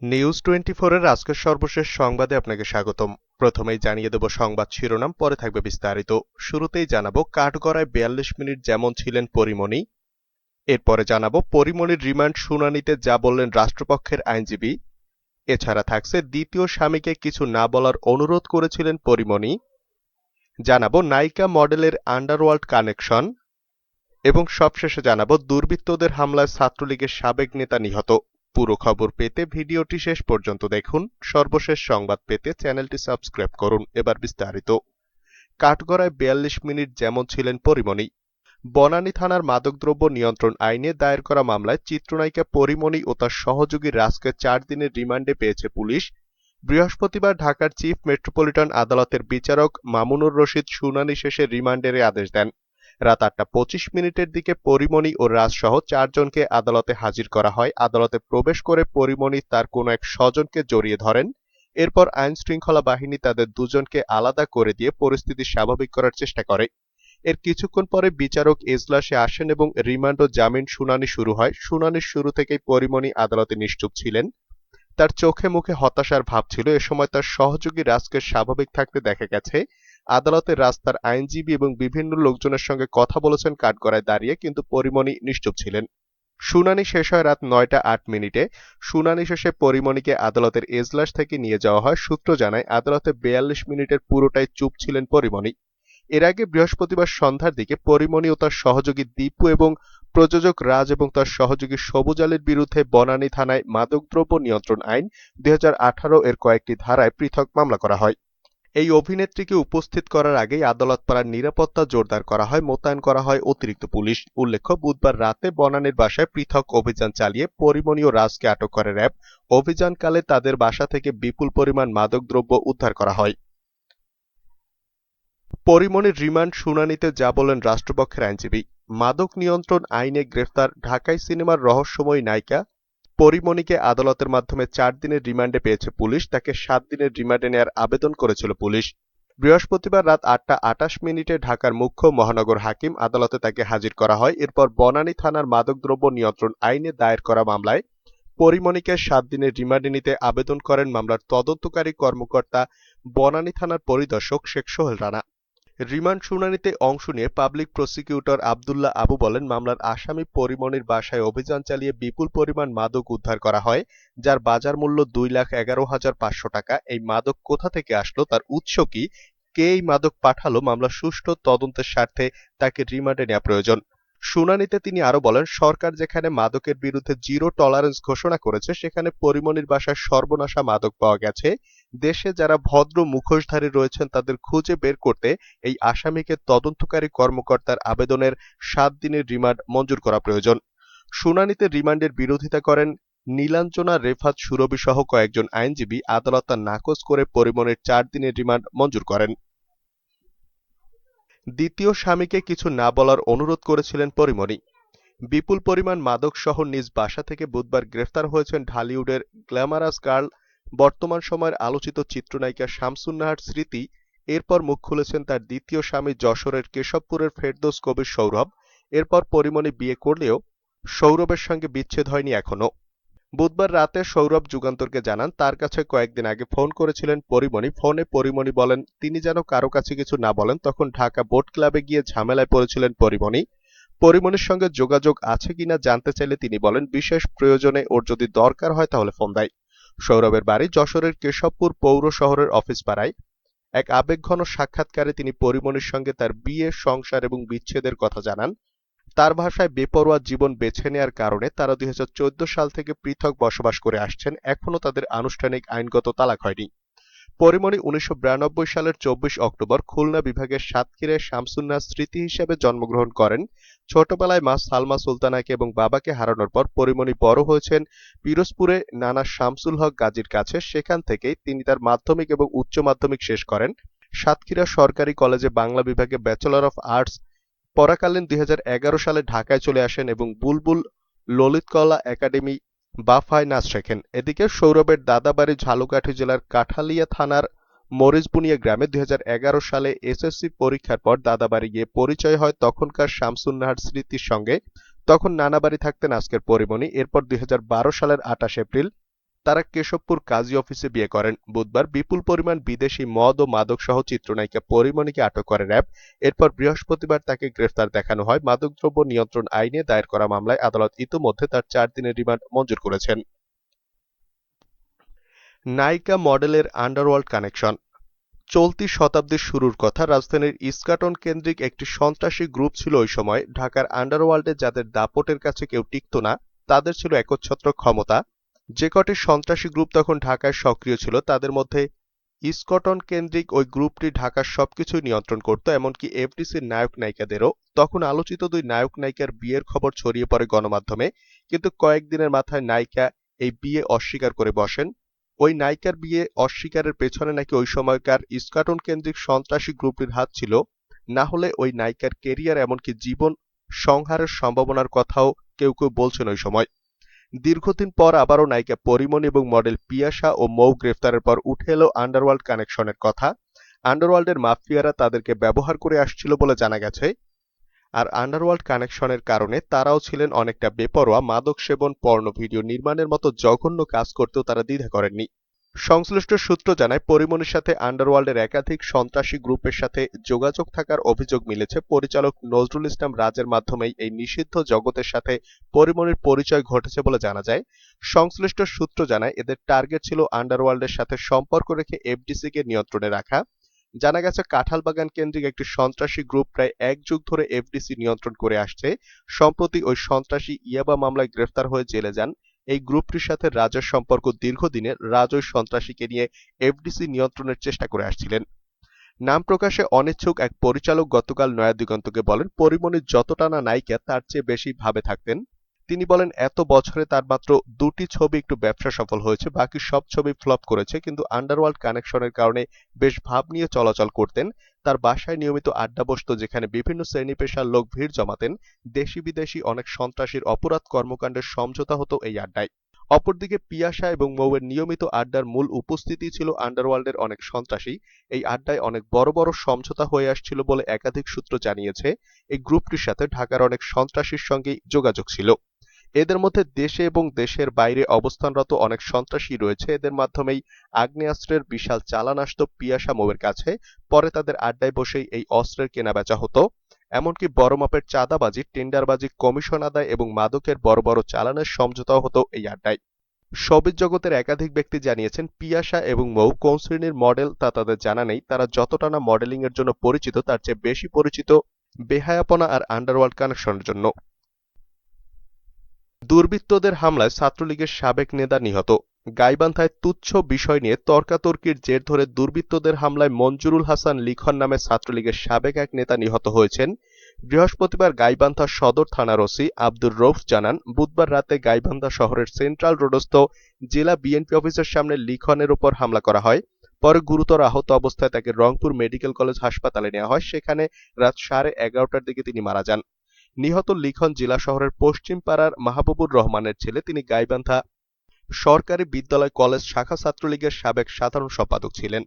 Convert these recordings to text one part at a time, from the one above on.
News 24 এর আজকের সর্বশেষ সংবাদে আপনাকে স্বাগতম। প্রথমেই জানিয়ে দেব সংবাদ শিরোনাম, পরে থাকবে বিস্তারিত। শুরুতেই জানাবো কাঠগড়ায় 42 মিনিট যেমন ছিলেন পরীমনি। এরপরে জানাবো পরীমনির রিমান্ড শুনানিতে যা বললেন রাষ্ট্রপক্ষের আইনজীবী। এছাড়া থাকছে দ্বিতীয় স্বামীকে কিছু না বলার অনুরোধ করেছিলেন পরীমনি। জানাবো নায়িকা মডেলের আন্ডারওয়ার্ল্ড কানেকশন এবং সবশেষে জানাবো দুর্বৃত্তদের হামলায় ছাত্রলীগের সাবেক নেতা নিহত। পুরো খবর পেতে ভিডিওটি শেষ পর্যন্ত দেখুন। সর্বশেষ সংবাদ পেতে চ্যানেলটি সাবস্ক্রাইব করুন। এবার বিস্তারিত। কাঠগড়ায় 42 মিনিট যেমন ছিলেন পরীমনি। বনানী থানার মাদকদ্রব্য নিয়ন্ত্রণ আইনে দায়ের করা মামলায় চিত্রনায়িকা পরীমনি ও তার সহযোগী রাজকে 4 দিনের রিমান্ডে পেয়েছে পুলিশ। বৃহস্পতিবার ঢাকার চিফ মেট্রোপলিটন আদালতের বিচারক মামুনুর রশিদ শুনানি শেষে রিমান্ডের আদেশ দেন। রাত 8:25 দিকে পরীমনি ও রাজসহ 4 জনকে আদালতে হাজির করা হয়। আদালতে প্রবেশ করে পরীমনি তার কোনো এক স্বজনকে জড়িয়ে ধরেন। এরপর আইনশৃঙ্খলা বাহিনী তাদের দুজনকে আলাদা করে দিয়ে পরিস্থিতি স্বাভাবিক করার চেষ্টা করে। এর কিছুক্ষণ পরে বিচারক এজলাসে আসেন এবং রিমান্ড ও জামিন শুনানি শুরু হয়। শুনানির শুরু থেকেই পরীমনি আদালতে নিশ্চুপ ছিলেন। তার চোখে মুখে হতাশার ভাব ছিল। এ সময় তার সহযোগী রাজকে স্বাভাবিক থাকতে দেখা গেছে। আদালতে রাজ তার আইনজীবী এবং বিভিন্ন লোকজনের সঙ্গে কথা বলেছেন কাঠগড়ায় দাঁড়িয়ে, কিন্তু পরীমনি নিশ্চুপ ছিলেন। শুনানি শেষ হয় রাত 9:08। শুনানি শেষে পরীমনিকে আদালতের এজলাস থেকে নিয়ে যাওয়া হয়। সূত্র জানায় আদালতে 42 মিনিটের পুরোটাই চুপ ছিলেন পরীমনি। এর আগে বৃহস্পতিবার সন্ধ্যার দিকে পরীমনি ও তার সহযোগী দীপু এবং প্রযোজক রাজ এবং তার সহযোগী সবুজ আলীর বিরুদ্ধে বনানী থানায় মাদকদ্রব্য নিয়ন্ত্রণ আইন 2018 এর কয়েকটি ধারায় পৃথক মামলা করা হয়। এই অভিনেত্রীকে উপস্থিত করার আগেই আদালত পাড়ার নিরাপত্তা জোরদার করা হয়, মোতায়েন করা হয় অতিরিক্ত পুলিশ। উল্লেখ্য, বুধবার রাতে বনানীর বাসায় পৃথক অভিযান চালিয়ে পরীমনি ও রাজকে আটক করে র্যাব। অভিযানকালে তাদের বাসা থেকে বিপুল পরিমাণ মাদকদ্রব্য উদ্ধার করা হয়। পরীমনির রিমান্ড শুনানিতে যা বলেন রাষ্ট্রপক্ষের আইনজীবী। মাদক নিয়ন্ত্রণ আইনে গ্রেফতার ঢাকাই সিনেমার রহস্যময়ী নায়িকা পরীমনিকে আদালতের মাধ্যমে 4 দিনের রিমান্ডে পেয়েছে পুলিশ। তাকে 7 দিনের রিমান্ডে নেওয়ার আবেদন করেছিল পুলিশ। বৃহস্পতিবার রাত 8:28 ঢাকার মুখ্য মহানগর হাকিম আদালতে তাকে হাজির করা হয়। এরপর বনানী থানার মাদকদ্রব্য নিয়ন্ত্রণ আইনে দায়ের করা মামলায় পরীমনিকে 7 দিনের রিমান্ডে নিতে আবেদন করেন মামলার তদন্তকারী কর্মকর্তা বনানী থানার পরিদর্শক শেখ সোহেল রানা। রিমান্ড শুনানিতে অংশ নিয়ে পাবলিক প্রসিকিউটর আব্দুল্লাহ আবু বলেন, মামলার আসামি পরীমনির বাসায় অভিযান চালিয়ে বিপুল পরিমাণ মাদক উদ্ধার করা হয়, যার বাজার মূল্য 2,11,500 টাকা। এই মাদক কোথা থেকে আসলো, তার উৎস কি, কে এই মাদক পাঠালো, মামলার সুষ্ঠু তদন্তের স্বার্থে তাকে রিমান্ডে নেওয়া প্রয়োজন। শুনানিতে তিনি আরো বলেন, সরকার যেখানে মাদকের বিরুদ্ধে জিরো টলারেন্স ঘোষণা করেছে, সেখানে পরীমনির বাসায় সর্বনাশা মাদক পাওয়া গেছে। দেশে যারা ভদ্র মুখোশধারী রয়েছেন তাদের খুঁজে বের করতে এই আসামিকে তদন্তকারী কর্মকর্তার আবেদনের 7 দিনের রিমান্ড মঞ্জুর করা প্রয়োজন। শুনানিতে রিমান্ডের বিরোধিতা করেন নীলাঞ্জনা রেফাত সুরভি সহ কয়েকজন আইনজীবী। আদালত তা নাকচ করে পরীমনির 4 দিনের রিমান্ড মঞ্জুর করেন। দ্বিতীয় স্বামীকে কিছু না বলার অনুরোধ করেছিলেন পরীমনি। বিপুল পরিমাণ মাদক সহ নিজ বাসা থেকে বুধবার গ্রেফতার হয়েছেন ঢালিউডের গ্ল্যামারাস গার্ল, বর্তমান সময়ের আলোচিত চিত্রনায়িকা শামসুন নাহার স্মৃতি। এরপর মুখ খুলেছেন তার দ্বিতীয় স্বামী যশোরের কেশবপুরের ফেরদৌস কবির সৌরভ। এরপর পরীমনি বিয়ে করলেও সৌরভের সঙ্গে বিচ্ছেদ হয়নি এখনো। বুধবার রাতে সৌরভ যুগান্তরকে জানান, তার কাছে কয়েকদিন আগে ফোন করেছিলেন পরীমনি। ফোনে পরীমনি বলেন তিনি যেন কারো কাছে কিছু না বলেন। তখন ঢাকা বোট ক্লাবে গিয়ে ঝামেলায় পড়েছিলেন পরীমনি। পরীমনির সঙ্গে যোগাযোগ আছে কিনা জানতে চাইলে তিনি বলেন, বিশেষ প্রয়োজনে ওর যদি দরকার হয় তাহলে ফোন দেয়। সৌরভের বাড়ি যশোরের কেশবপুর পৌর শহরের অফিস পাড়ায়। এক আবেগঘন সাক্ষাৎকারে তিনি পরীমনির সঙ্গে তার বিয়ে, সংসার এবং বিচ্ছেদের কথা জানান। তার ভাষায় বেপরোয়া জীবন বেছে নেয়ার কারণে তারা 2014 সাল থেকে পৃথক বসবাস করে আসছেন। এখনো তাদের আনুষ্ঠানিক আইনগত তালাক হয়নি। পরীমনি 1992 সালের 24 অক্টোবর খুলনা বিভাগের সাতক্ষীরায় শামসুন নাহার স্মৃতি হিসেবে জন্মগ্রহণ করেন। ছোটবেলায় মা সালমা সুলতানাকে এবং বাবাকে হারানোর পর পরীমনি বড় হয়েছেন পিরোজপুরে নানা শামসুল হক গাজীর কাছে। সেখান থেকেই তিনি তার মাধ্যমিক এবং উচ্চ মাধ্যমিক শেষ করেন। সাতক্ষীরা সরকারি কলেজে বাংলা বিভাগে ব্যাচেলর অফ আর্টস পড়াকালীন 2011 সালে ঢাকায় চলে আসেন এবং বুলবুল ললিতকলা একাডেমি বাফায় নাচ শেখেন। এদিকে সৌরভের দাদা বাড়ি ঝালকাঠি জেলার কাঠালিয়া থানার মরিচবুনিয়া গ্রামে ২০১১ সালে এসএসসি পরীক্ষার পর দাদাবাড়ি গিয়ে পরিচয় হয় তখনকার শামসুন্নাহার স্মৃতির সঙ্গে। তখন নানা বাড়ি থাকতেন আজকের পরীমনি। এরপর ২০১২ সালের ২৮ এপ্রিল তারা কেশবপুর কাজী অফিসে বিয়ে করেন। বুধবার বিপুল পরিমাণ বিদেশি মদ ও মাদকসহ চিত্রনায়িকা পরীমনিকে আটক করে র্যাব। এরপর বৃহস্পতিবার তাকে গ্রেফতার দেখানো হয়। মাদকদ্রব্য নিয়ন্ত্রণ আইনে দায়ের করা মামলায় আদালত ইতোমধ্যে তার ৪ দিনের রিমান্ড মঞ্জুর করেছেন। নায়িকা মডেলের আন্ডারওয়ার্ল্ড কানেকশন। চলতি শতাব্দীর শুরুর কথা, রাজধানীর ইস্কাটন কেন্দ্রিক একটি সন্ত্রাসী গ্রুপ ছিল ওই সময়। ঢাকার আন্ডারওয়ার্ল্ডে যাদের দাপটের কাছে কেউ টিকত না, তাদের ছিল একচ্ছত্র ক্ষমতা। যে কটি সন্ত্রাসী গ্রুপ তখন ঢাকায় সক্রিয় ছিল তাদের মধ্যে ইস্কটন কেন্দ্রিক ওই গ্রুপটি ঢাকার সবকিছুই নিয়ন্ত্রণ করত, এমনকি এফডিসির নায়ক নায়িকাদেরও। তখন আলোচিত দুই নায়ক নায়িকার বিয়ের খবর ছড়িয়ে পড়ে গণমাধ্যমে, কিন্তু কয়েকদিনের মাথায় নায়িকা এই বিয়ে অস্বীকার করে বসেন। ওই নায়িকার বিয়ে অস্বীকারের পেছনে নাকি ওই সময়কার ইস্কাটন কেন্দ্রিক সন্ত্রাসী গ্রুপটির হাত ছিল, না হলে ওই নায়িকার কেরিয়ার এমনকি জীবন সংহারের সম্ভাবনার কথাও কেউ কেউ বলছেন ওই সময়। দীর্ঘদিন পর আবারও নায়িকা পরীমনি এবং মডেল পিয়াসা ও মৌ গ্রেফতারের পর উঠে এলো আন্ডারওয়ার্ল্ড কানেকশনের কথা। আন্ডারওয়ার্ল্ডের মাফিয়ারা তাদেরকে ব্যবহার করে আসছিল বলে জানা গেছে। আর আন্ডারওয়ার্ল্ড কানেকশনের কারণে তারাও ছিলেন অনেকটা বেপরোয়া। মাদক সেবন, পর্ণ ভিডিও নির্মাণের মতো জঘন্য কাজ করতেও তারা দ্বিধা করেননি। সংশ্লিষ্ট সূত্র জানায়, পরীমনির সাথে আন্ডারওয়ার্ল্ডের একাধিক সন্ত্রাসী গ্রুপের সাথে যোগাযোগ থাকার অভিযোগ মিলেছে। পরিচালক নজরুল ইসলাম রাজের মাধ্যমেই এই নিষিদ্ধ জগতের সাথে পরীমনির পরিচয় ঘটেছে বলে জানা যায়। সংশ্লিষ্ট সূত্র জানায়, এদের টার্গেট ছিল আন্ডারওয়ার্ল্ডের সাথে সম্পর্ক রেখে এফডিসিকে নিয়ন্ত্রণে রাখা। জানা গেছে, কাঁঠালবাগান কেন্দ্রিক একটি সন্ত্রাসী গ্রুপ প্রায় ১ যুগ ধরে এফডিসি নিয়ন্ত্রণ করে আসছে। সম্প্রতি ওই সন্ত্রাসী ইয়াবা মামলায় গ্রেফতার হয়ে জেলে যান। এই গ্রুপটির সাথে রাজের সম্পর্ক দীর্ঘদিনের। রাজ ওই সন্ত্রাসীকে নিয়ে এফডিসি নিয়ন্ত্রণের চেষ্টা করে আসছিলেন। নাম প্রকাশে অনিচ্ছুক এক পরিচালক গতকাল নয়াদিগন্তকে বলেন, পরীমনির যতটা না নায়িকা তার চেয়ে বেশি ভাবে থাকতেন। তিনি বলেন, এত বছরে তার মাত্র ২টি ছবি একটু ব্যবসা সফল হয়েছে, বাকি সব ছবি ফ্লপ করেছে। কিন্তু আন্ডারওয়ার্ল্ড কানেকশনের কারণে বেশ ভাব নিয়ে চলাচল করতেন। তার বাসায় নিয়মিত আড্ডা বসত, যেখানে বিভিন্ন শ্রেণী পেশার লোক ভিড় জমাতেন। দেশি বিদেশি অনেক সন্ত্রাসীর অপরাধ কর্মকাণ্ডের সমঝোতা হতো এই আড্ডায়। অপরদিকে পিয়াসা এবং মৌয়ের নিয়মিত আড্ডার মূল উপস্থিতি ছিল আন্ডারওয়ার্ল্ডের অনেক সন্ত্রাসী। এই আড্ডায় অনেক বড় বড় সমঝোতা হয়ে আসছিল বলে একাধিক সূত্র জানিয়েছে। এই গ্রুপটির সাথে ঢাকার অনেক সন্ত্রাসীর সঙ্গেই যোগাযোগ ছিল। এদের মধ্যে দেশে এবং দেশের বাইরে অবস্থানরত অনেক সন্ত্রাসী রয়েছে। এদের মাধ্যমেই আগ্নেয়াস্ত্রের বিশাল চালান আসত পিয়াসা মৌয়ের কাছে। পরে তাদের আড্ডায় বসেই এই অস্ত্রের কেনাবেচা হতো। এমনকি বড় মাপের চাঁদাবাজি, টেন্ডারবাজি, কমিশন আদায় এবং মাদকের বড় বড় চালানের সমঝোতাও হতো এই আড্ডায়। শোবিজ জগতের একাধিক ব্যক্তি জানিয়েছেন, পিয়াসা এবং মৌ কোন শ্রেণীর মডেল তা তাদের জানা নেই। তারা যতটা না মডেলিং এর জন্য পরিচিত, তার চেয়ে বেশি পরিচিত বেহায়াপনা আর আন্ডারওয়ার্ল্ড কানেকশনের জন্য। দুর্বৃত্তদের হামলায় ছাত্রলীগের সাবেক নেতা নিহত। গাইবান্ধায় তুচ্ছ বিষয় নিয়ে তর্কাতর্কির জের ধরে দুর্বৃত্তদের হামলায় মঞ্জুরুল হাসান লিখন নামে ছাত্রলীগের সাবেক এক নেতা নিহত হয়েছেন। বৃহস্পতিবার গাইবান্ধা সদর থানার ওসি আব্দুর রউফ জানান, বুধবার রাতে গাইবান্ধা শহরের সেন্ট্রাল রোডস্থ জেলা বিএনপি অফিসের সামনে লিখনের উপর হামলা করা হয়। পরে গুরুতর আহত অবস্থায় তাকে রংপুর মেডিকেল কলেজ হাসপাতালে নেওয়া হয়। সেখানে রাত 11:30টার দিকে তিনি মারা যান। নিহত লিখন জেলা শহরের পশ্চিম পাড়ার মাহবুবুর রহমানের ছেলে। তিনি গাইবান্ধা সরকারি বিদ্যালয় কলেজ শাখা ছাত্রলীগের সাবেক সাধারণ সম্পাদক ছিলেন।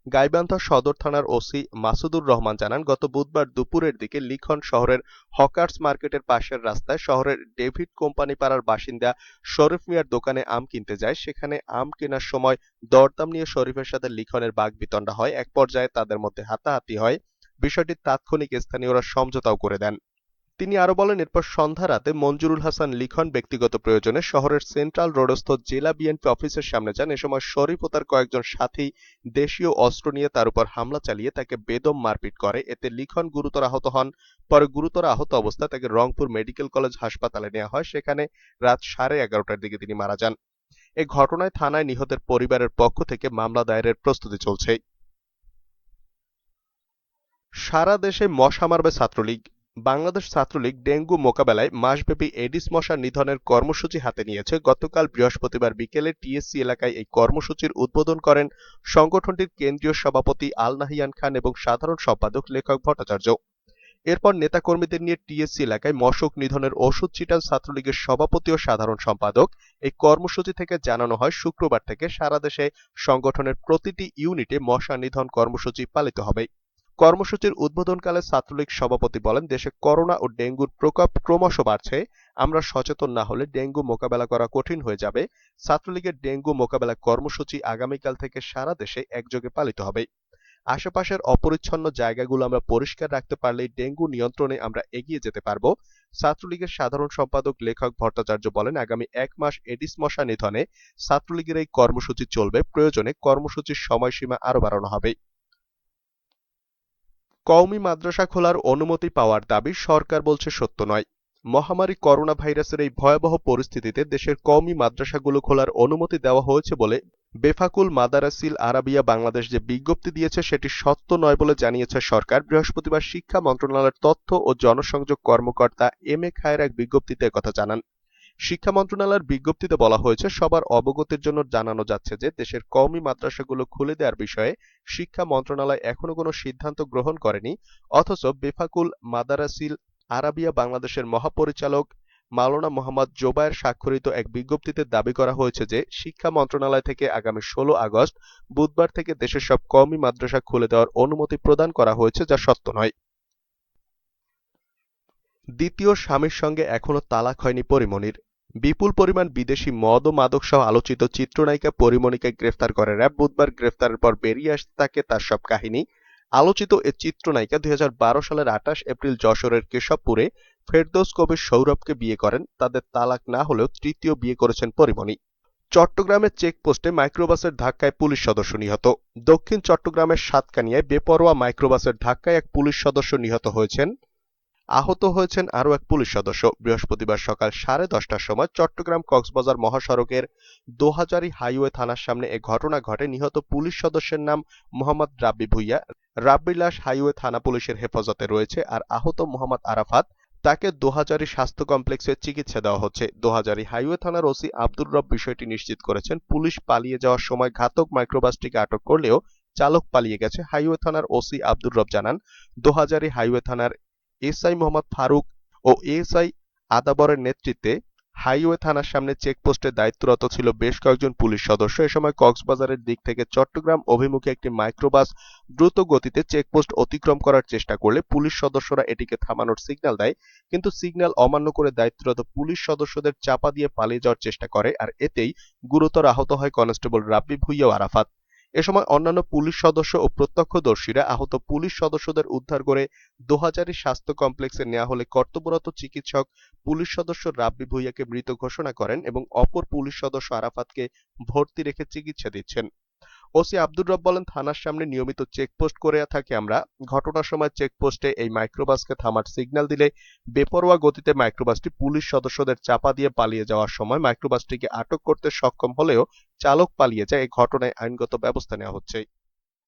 গাইবান্ধা সদর থানার ওসি মাসুদুর রহমান জানান, গত বুধবার দুপুরের দিকে লিখন শহরের হকার্স মার্কেটের পাশের রাস্তায় শহরের ডেভিড কোম্পানি পাড়ার বাসিন্দা শরীফ মিয়ার দোকানে আম কিনতে যায়। সেখানে আম কেনার সময় দরদাম নিয়ে শরীফের সাথে লিখনের বাকবিতণ্ডা হয়। এক পর্যায়ে তাদের মধ্যে হাতাহাতি হয়। বিষয়টি তাৎক্ষণিক স্থানীয়রা সমঝোতাও করে দেন। তিনি আরো বলেন, এরপর সন্ধ্যা রাতে মঞ্জুরুল হাসান লিখন ব্যক্তিগত প্রয়োজনে শহরের সেন্ট্রাল রোডস্থ জেলা বিএনপি অফিসের সামনে যান। এ সময় শরীফ ও তার কয়েকজন সাথী দেশীয় অস্ত্র নিয়ে তার উপর হামলা চালিয়ে তাকে বেদম মারপিট করে। এতে লিখন গুরুতর আহত হন। পরে গুরুতর আহত অবস্থায় তাকে রংপুর মেডিকেল কলেজ হাসপাতালে নেওয়া হয়। সেখানে রাত 11:30টার দিকে তিনি মারা যান। এ ঘটনায় থানায় নিহতের পরিবারের পক্ষ থেকে মামলা দায়েরের প্রস্তুতি চলছে। সারা দেশে মশা মারবে ছাত্রলীগ। বাংলাদেশ ছাত্রলীগ ডেঙ্গু মোকাবেলায় মাসব্যাপী এডিস মশা নিধনের কর্মসূচি হাতে নিয়েছে। গতকাল বৃহস্পতিবার বিকেলে টিএসসি এলাকায় এই কর্মসূচির উদ্বোধন করেন সংগঠনটির কেন্দ্রীয় সভাপতি আল নাহিয়ান খান এবং সাধারণ সম্পাদক লেখক ভট্টাচার্য। এরপর নেতাকর্মীদের নিয়ে টিএসসি এলাকায় মশক নিধনের ওষুধ ছিটান ছাত্রলীগের সভাপতি ও সাধারণ সম্পাদক। এই কর্মসূচি থেকে জানানো হয় শুক্রবার থেকে সারা দেশে সংগঠনের প্রতিটি ইউনিটে মশা নিধন কর্মসূচি পালিত হবে। কর্মসূচির উদ্বোধনকালে ছাত্রলীগ সভাপতি বলেন, দেশে করোনা ও ডেঙ্গুর প্রকোপ ক্রমশ বাড়ছে। আমরা সচেতন না হলে ডেঙ্গু মোকাবেলা করা কঠিন হয়ে যাবে। ছাত্রলীগের ডেঙ্গু মোকাবেলা কর্মসূচি আগামীকাল থেকে সারা দেশে একযোগে পালিত হবে। আশেপাশের অপরিচ্ছন্ন জায়গাগুলো আমরা পরিষ্কার রাখতে পারলেই ডেঙ্গু নিয়ন্ত্রণে আমরা এগিয়ে যেতে পারবো। ছাত্রলীগের সাধারণ সম্পাদক লেখক ভট্টাচার্য বলেন, আগামী ১ মাস এডিস মশা নিধনে ছাত্রলীগের এই কর্মসূচি চলবে। প্রয়োজনে কর্মসূচির সময়সীমা আরো বাড়ানো হবে। কওমি মাদ্রাসা খোলার অনুমতি পাওয়ার দাবি সরকার বলছে সত্য নয়। মহামারী করোনা ভাইরাসের এই ভয়াবহ পরিস্থিতিতে দেশের কওমি মাদ্রাসাগুলো খোলার অনুমতি দেওয়া হয়েছে বলে বেফাকুল মাদারাসিল আরাবিয়া বাংলাদেশ যে বিজ্ঞপ্তি দিয়েছে সেটি সত্য নয় বলে জানিয়েছে সরকার। বৃহস্পতিবার শিক্ষা মন্ত্রণালয়ের তথ্য ও জনসংযোগ কর্মকর্তা এম এ খায়ের এক বিজ্ঞপ্তিতে একথা জানান। শিক্ষা মন্ত্রণালয়ের বিজ্ঞপ্তিতে বলা হয়েছে, সবার অবগতির জন্য জানানো যাচ্ছে যে দেশের কওমি মাদ্রাসাগুলো খুলে দেওয়ার বিষয়ে শিক্ষা মন্ত্রণালয় এখনো কোনো সিদ্ধান্ত গ্রহণ করেনি। অথচ বেফাকুল মাদারাসিল আরাবিয়া বাংলাদেশের মহাপরিচালক মাওলানা মোহাম্মদ জোবায়ের স্বাক্ষরিত এক বিজ্ঞপ্তিতে দাবি করা হয়েছে যে শিক্ষা মন্ত্রণালয় থেকে আগামী ১৬ আগস্ট বুধবার থেকে দেশের সব কওমি মাদ্রাসা খুলে দেওয়ার অনুমতি প্রদান করা হয়েছে, যা সত্য নয়। দ্বিতীয় স্বামীর সঙ্গে এখনো তালাক হয়নি পরীমনির। বিপুল পরিমাণ বিদেশি মদ ও মাদকসহ আলোচিত চিত্রনায়িকা পরীমনিকে গ্রেফতার করে র‍্যাব। বুধবার গ্রেফতারের পর বেরিয়ে আসতে থাকে তার সব কাহিনী। আলোচিত এ চিত্রনায়িকা ২০১২ সালের ২৮ এপ্রিল যশোরের কেশবপুরে ফেরদৌস কবির সৌরভকে বিয়ে করেন। তাদের তালাক না হলেও তৃতীয় বিয়ে করেছেন পরীমনি। চট্টগ্রামের চেকপোস্টে মাইক্রোবাসের ধাক্কায় পুলিশ সদস্য নিহত। দক্ষিণ চট্টগ্রামের সাতকানিয়ায় বেপরোয়া মাইক্রোবাসের ধাক্কায় এক পুলিশ সদস্য নিহত হয়েছেন। আহত হয়েছেন আরও এক পুলিশ সদস্য। বৃহস্পতিবার সকাল 10:30টার সময় চট্টগ্রাম কক্সবাজার মহাসড়কের দোহাজারী হাইওয়ে থানার সামনে এ ঘটনা ঘটে। নিহত পুলিশ সদস্যের নাম মোহাম্মদ রাব্বি ভুইয়া। রাব্বির লাশ হাইওয়ে থানা পুলিশের হেফাজতে রয়েছে। আর আহত মোহাম্মদ আরাফাত, তাকে দোহাজারী স্বাস্থ্য কমপ্লেক্সে চিকিৎসা দেওয়া হচ্ছে। দোহাজারী হাইওয়ে থানার ওসি আব্দুর রব বিষয়টি নিশ্চিত করেছেন। পুলিশ পালিয়ে যাওয়ার সময় ঘাতক মাইক্রোবাসটিকে আটক করলেও চালক পালিয়ে গেছে। হাইওয়ে থানার ওসি আব্দুর রব জানান, দোহাজারী হাইওয়ে থানার এসআই মোহাম্মদ ফারুক ও এএসআই আদাবরের নেতৃত্বে হাইওয়ে থানার সামনে চেকপোস্টে দায়িত্বরত ছিল বেশ কয়েকজন পুলিশ সদস্য। এ সময় কক্সবাজারের দিক থেকে চট্টগ্রাম অভিমুখে একটি মাইক্রোবাস দ্রুত গতিতে চেকপোস্ট অতিক্রম করার চেষ্টা করলে পুলিশ সদস্যরা এটিকে থামানোর সিগন্যাল দেয়, কিন্তু সিগন্যাল অমান্য করে দায়িত্বরত পুলিশ সদস্যদের চাপা দিয়ে পালিয়ে যাওয়ার চেষ্টা করে। আর এতেই গুরুতর আহত হয় কনস্টেবল রাব্বি ভুইয়া ও আরাফাত। এ সময় অন্যান্য পুলিশ সদস্য ও প্রত্যক্ষদর্শীরা আহত পুলিশ সদস্যদের উদ্ধার করে দোহাজারী স্বাস্থ্য কমপ্লেক্সে নেওয়া হলে কর্তব্যরত চিকিৎসক পুলিশ সদস্য রাব্বি ভুইয়াকে মৃত ঘোষণা করেন এবং অপর পুলিশ সদস্য আরাফাতকে ভর্তি রেখে চিকিৎসা দিচ্ছেন। ওসি আব্দুর রব বলেন, থানার সামনে নিয়মিত চেকপোস্ট করে থাকি আমরা। ঘটনার সময় চেকপোস্টে এই মাইক্রোবাসকে থামার সিগন্যাল দিলে বেপরোয়া গতিতে মাইক্রোবাসটি পুলিশ সদস্যদের চাপা দিয়ে পালিয়ে যাওয়ার সময় মাইক্রোবাসটিকে আটক করতে সক্ষম হলেও চালক পালিয়ে যায়। এই ঘটনায় আইনগত ব্যবস্থা নেওয়া হচ্ছে।